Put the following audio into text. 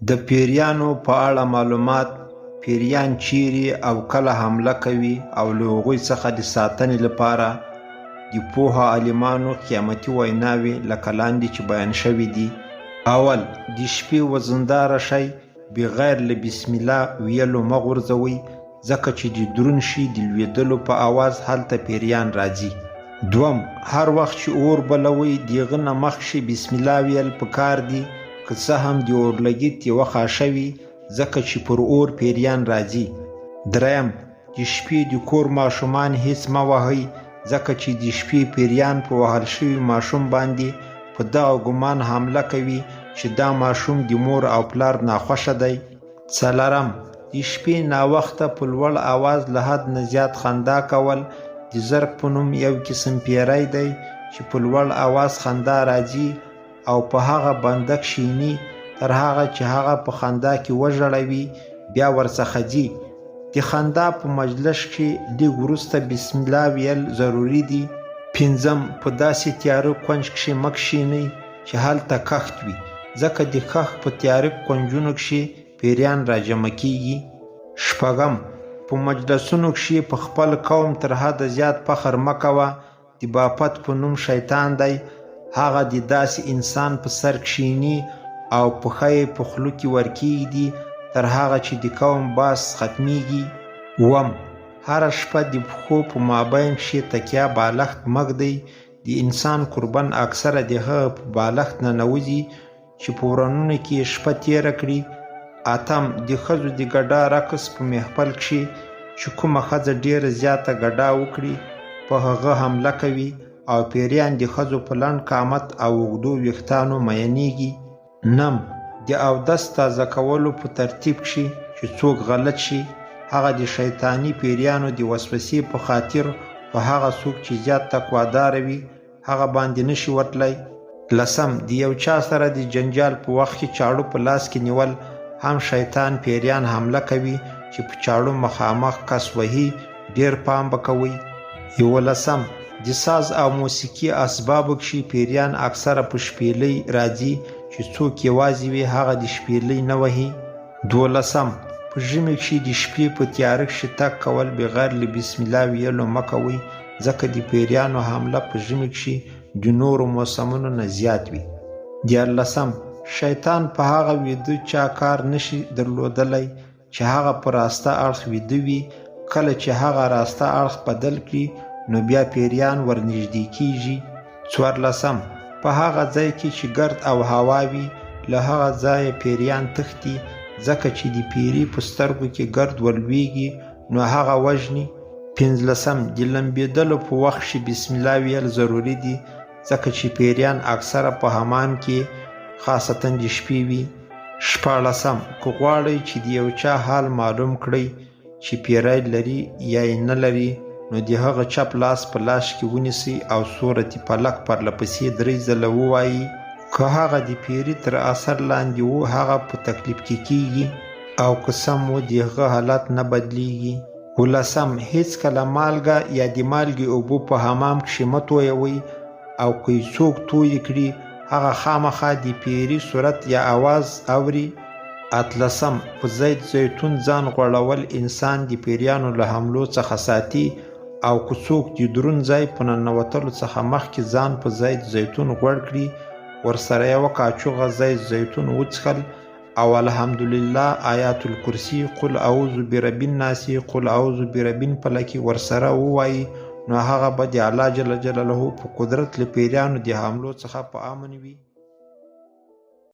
د پیریانو په اړه معلومات، پیریان چیرې او کله حمله کوي او له هغوی څخه د ساتنې لپاره د پوهه عالمانو قیامتي ویناوې لکه لاندې چې بیان شوي دي. اول، د شپې وزنداره شی بغیر له بسم الله ویلو مه غورځوئ، ځکه چې د دروند شي د لوېدلو په آواز هلته پیریان راځي. دوم، هر وخت چې اور بلوئ د هغه نه مخکې بسم الله ویل پکار دي، که څه هم د اورلګیت یوه خاشه وي، ځکه چې پر اور پیریان راځي. دریم، د شپې د کور ماشومان هیڅ مه وهئ، ځکه چې د شپې پیریان په وهل شوي ماشوم باندې په دغه ګمان حمله کوي چې دا ماشوم د مور او پلار ناخوښه دی. څلورم، د شپې ناوخته په لوړ آواز له حد نه زیات خندا کول د زرک په نوم یو قسم پیری دی چې په لوړ آواز خندا راځي او په هغه بنده کښیني تر هغه چې هغه په خندا کې وژړوي، بیا ورڅخه ځي. د خندا په مجلس کې لږ وروسته بسم الله ویل ضروري دي. پنځم، په داسې تیاره کونج کښې مه کښینئ چې هلته کښت وي، ځکه د کښت په تیاره کونجونو کښې پیریان راجمع کیږي. شپږم، په مجلسونو کښې په خپل قوم تر حده زیات فخر مه کوه، د بافت په نوم شیطان دی، هغه د داسې انسان په سر کښیني او پښه یې په خوله کې ورکیږدي تر هغه چې د قوم باس ختمیږي. اووم، هره شپه د پښو په مابین کښې تکیه بالښت مه ږدئ، د انسان قربان اکثره د هغه په بالښت ننوځي چې په ورنونو کې یې شپه تېره کړي. اتم، د ښځو د ګډا رقص په محفل کښې چې کومه ښځه ډېره زیاته ګډا وکړي په هغه حمله کوي او پیریان د ښځو په لنډ قامت او اوږدو ویښتانو میینېږي. نم، د اودس تازه کولو په ترتیب کښې چې څوک غلط شي، هغه د شیطاني پیریانو د وسوسې په خاطر خو هغه څوک چې زیات تقواداره وي هغه باندې نشي ورتلی. لسم، د یو چا سره د جنجال په وخت کې چاړو په لاس کې نیول هم شیطان پیریان حمله کوي چې په چاړو مخامخ کس وهي، ډېر پام به کوئ. 11، د ساز او موسیقي اسبابو کښې پیریان اکثره په شپېلۍ راځي، چې څوک یوازې وي هغه د شپېلۍ نه وهي. 12، په ژمي کښې د شپې په تیاره کښې تګ کول بغیر له بسم الله ویلو مه کوئ، ځکه د پیریانو حمله په ژمي کښې د نورو موسمونو نه زیات وي. 14، شیطان په هغه ویده چا کار نشي درلودلی چې هغه په راسته اړخ ویده وي، کله چې هغه راسته اړخ بدل کړي نو بیا پیریان ورنږدې کیږي. 14، په هغه ځای کې چې ګرد او هوا وي له هغه ځایه پیریان تښتي، ځکه چې د پیري په سترګو کې ګرد ورلویږي نو هغه وژني. 15، د لمبېدلو په وخت کې بسم الله ویل ضروري دي، ځکه چې پیریان اکثره په حمام کې خاصتا د شپې وي. 16، که غواړئ چې د یو چا حال معلوم کړئ چې پیری لري یا یې نه لري، نو د هغه چپ لاس په لاس کې ونیسئ او سورت فلق پرلپسې 3 ځله ووایي. که هغه د پیري تر اثر لاندې و هغه په تکلیف کې کیږي، او که سم و د هغه حالت نه بدلیږي. 17، هیڅکله مالګه یا د مالګې اوبه په حمام کښې مه تویوئ، او که یې څوک تویې کړي هغه خامخا د پیري صورت یا آواز اوري. 18، په زیت زیتون ځان غوړول انسان د پیریانو له حملو څخه ساتي، او که څوک د دروند ځای په ننوتلو څخه مخکې ځان په زیت زیتون غوړ کړي، ورسره یوه کاچوغه زیت زیتون وڅښل او الحمدلله، آیات الکرسي، قل اعوذ برب الناس، قل اعوذ برب الفلق ورسره ووایي، نو هغه به د الله جل جلاله په قدرت له پیریانو د حملو څخه په امن وي.